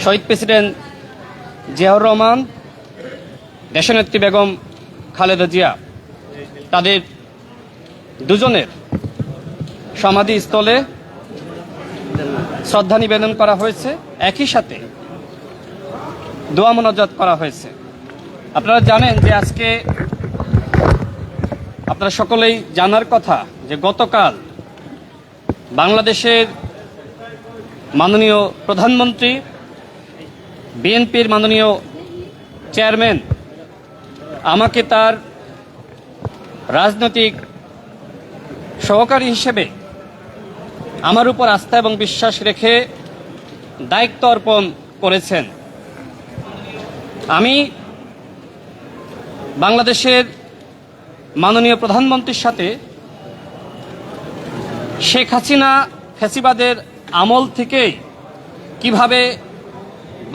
শহীদ president Ziaur Rahman, দেশনেত্রী বেগম খালেদা জিয়া, তাদের দুজনের সমাধিস্থলে শ্রদ্ধা নিবেদন করা হয়েছে। একই সাথে দোয়া মোনাজাত করা হয়েছে। আপনারা জানেন যে আজকে আপনারা সকলেই জানার কথা যে গতকাল বাংলাদেশের মাননীয় প্রধানমন্ত্রী, বিএনপির মাননীয় চেয়ারম্যান আমাকে তার রাজনৈতিক সহকারী হিসেবে আমার উপর আস্থা এবং বিশ্বাস রেখে দায়িত্ব অর্পণ করেছেন। আমি বাংলাদেশের মাননীয় প্রধানমন্ত্রীর সাথে শেখ হাসিনা ফ্যাসিবাদের আমল থেকে কিভাবে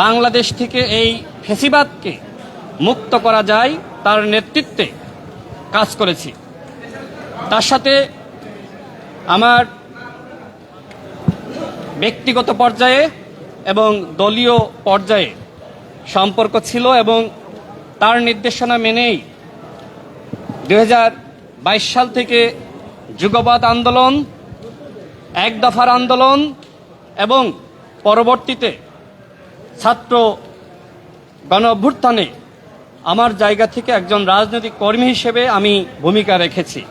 বাংলাদেশ থেকে এই ফ্যাসিবাদকে মুক্ত করা যায় তার নেতৃত্বে কাজ করেছি। তার সাথে আমার ব্যক্তিগত পর্যায়ে এবং দলীয় পর্যায়ে সম্পর্ক ছিল এবং তার নির্দেশনা মেনেই 2022 সাল থেকে যুগবাদ আন্দোলন, এক দফার আন্দোলন এবং পরবর্তীতে ছাত্র গণ অভ্যুত্থানে আমার জায়গা থেকে একজন রাজনৈতিক কর্মী হিসেবে আমি ভূমিকা রেখেছি।